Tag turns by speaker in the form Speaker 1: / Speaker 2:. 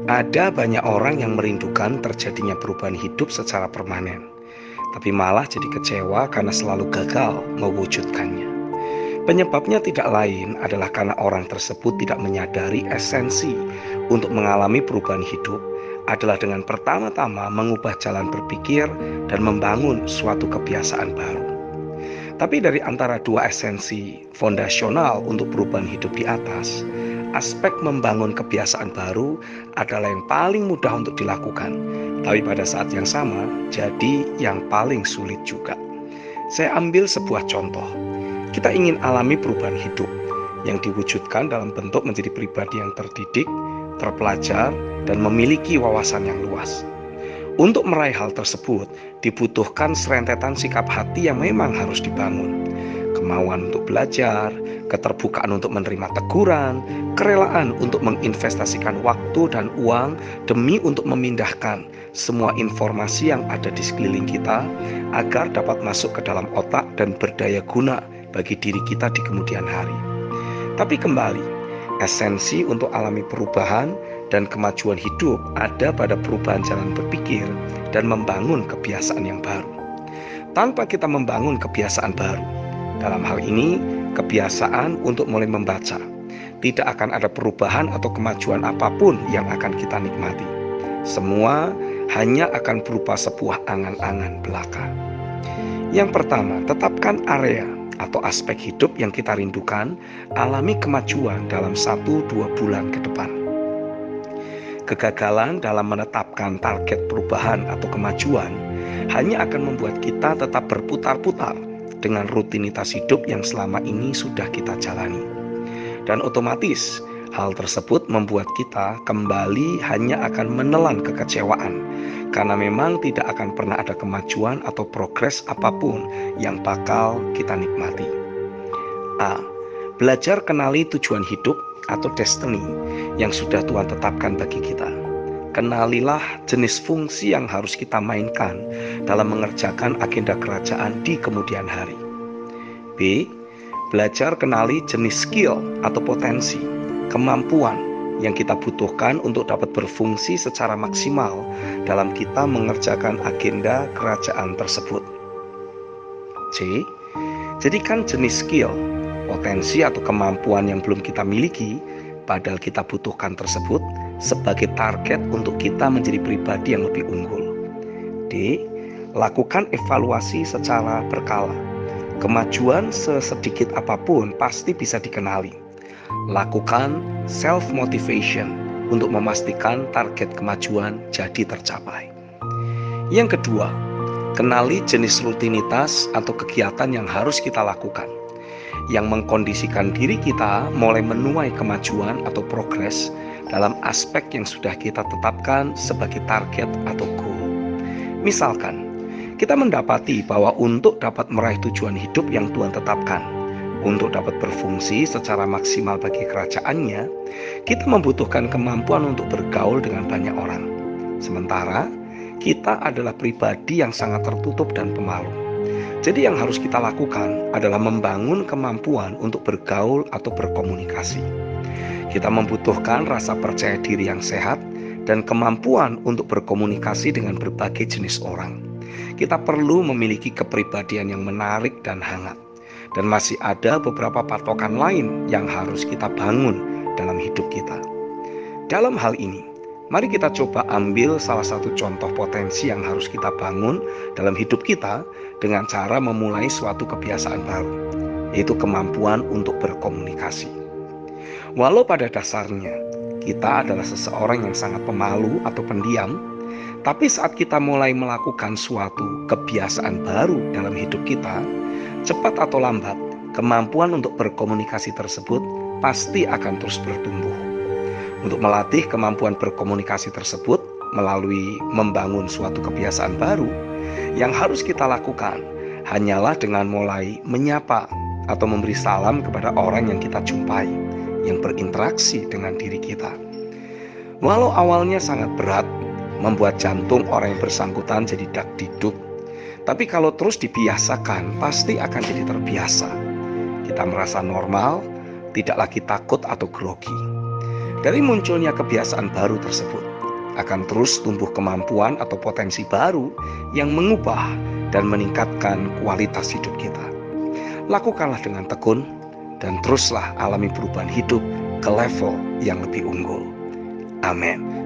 Speaker 1: Ada banyak orang yang merindukan terjadinya perubahan hidup secara permanen, tapi malah jadi kecewa karena selalu gagal mewujudkannya. Penyebabnya tidak lain adalah karena orang tersebut tidak menyadari esensi untuk mengalami perubahan hidup adalah dengan pertama-tama mengubah jalan berpikir dan membangun suatu kebiasaan baru. Tapi dari antara dua esensi fondasional untuk perubahan hidup di atas, aspek membangun kebiasaan baru adalah yang paling mudah untuk dilakukan, tapi pada saat yang sama jadi yang paling sulit juga. Saya ambil sebuah contoh. Kita ingin alami perubahan hidup yang diwujudkan dalam bentuk menjadi pribadi yang terdidik, terpelajar, dan memiliki wawasan yang luas. Untuk meraih hal tersebut, dibutuhkan serentetan sikap hati yang memang harus dibangun. Kemauan untuk belajar, keterbukaan untuk menerima teguran, kerelaan untuk menginvestasikan waktu dan uang demi untuk memindahkan semua informasi yang ada di sekeliling kita agar dapat masuk ke dalam otak dan berdaya guna bagi diri kita di kemudian hari. Tapi kembali, esensi untuk alami perubahan dan kemajuan hidup ada pada perubahan jalan berpikir dan membangun kebiasaan yang baru. Tanpa kita membangun kebiasaan baru, dalam hal ini kebiasaan untuk mulai membaca, tidak akan ada perubahan atau kemajuan apapun yang akan kita nikmati. Semua hanya akan berupa sebuah angan-angan belaka. Yang pertama, tetapkan area atau aspek hidup yang kita rindukan alami kemajuan dalam 1-2 bulan ke depan. Kegagalan dalam menetapkan target perubahan atau kemajuan hanya akan membuat kita tetap berputar-putar dengan rutinitas hidup yang selama ini sudah kita jalani. Dan otomatis hal tersebut membuat kita kembali hanya akan menelan kekecewaan karena memang tidak akan pernah ada kemajuan atau progres apapun yang bakal kita nikmati. A. Belajar kenali tujuan hidup atau destiny yang sudah Tuhan tetapkan bagi kita. Kenalilah jenis fungsi yang harus kita mainkan dalam mengerjakan agenda kerajaan di kemudian hari. B. Belajar kenali jenis skill atau potensi, kemampuan yang kita butuhkan untuk dapat berfungsi secara maksimal dalam kita mengerjakan agenda kerajaan tersebut. C. Jadikan jenis skill, potensi atau kemampuan yang belum kita miliki, padahal kita butuhkan tersebut, sebagai target untuk kita menjadi pribadi yang lebih unggul. D. Lakukan evaluasi secara berkala. Kemajuan sesedikit apapun pasti bisa dikenali. Lakukan self-motivation untuk memastikan target kemajuan jadi tercapai. Yang kedua, kenali jenis rutinitas atau kegiatan yang harus kita lakukan, yang mengkondisikan diri kita mulai menuai kemajuan atau progres dalam aspek yang sudah kita tetapkan sebagai target atau goal. Misalkan, kita mendapati bahwa untuk dapat meraih tujuan hidup yang Tuhan tetapkan, untuk dapat berfungsi secara maksimal bagi kerajaannya, kita membutuhkan kemampuan untuk bergaul dengan banyak orang. Sementara, kita adalah pribadi yang sangat tertutup dan pemalu. Jadi yang harus kita lakukan adalah membangun kemampuan untuk bergaul atau berkomunikasi. Kita membutuhkan rasa percaya diri yang sehat dan kemampuan untuk berkomunikasi dengan berbagai jenis orang. Kita perlu memiliki kepribadian yang menarik dan hangat. Dan masih ada beberapa patokan lain yang harus kita bangun dalam hidup kita. Dalam hal ini, mari kita coba ambil salah satu contoh potensi yang harus kita bangun dalam hidup kita dengan cara memulai suatu kebiasaan baru, yaitu kemampuan untuk berkomunikasi. Walau pada dasarnya kita adalah seseorang yang sangat pemalu atau pendiam, tapi saat kita mulai melakukan suatu kebiasaan baru dalam hidup kita, cepat atau lambat, kemampuan untuk berkomunikasi tersebut pasti akan terus bertumbuh. Untuk melatih kemampuan berkomunikasi tersebut melalui membangun suatu kebiasaan baru, yang harus kita lakukan hanyalah dengan mulai menyapa atau memberi salam kepada orang yang kita jumpai, yang berinteraksi dengan diri kita. Walau awalnya sangat berat, membuat jantung orang yang bersangkutan jadi dak-diduk, tapi kalau terus dibiasakan, pasti akan jadi terbiasa. Kita merasa normal, tidak lagi takut atau grogi. Dari munculnya kebiasaan baru tersebut, akan terus tumbuh kemampuan atau potensi baru yang mengubah dan meningkatkan kualitas hidup kita. Lakukanlah dengan tekun dan teruslah alami perubahan hidup ke level yang lebih unggul. Amin.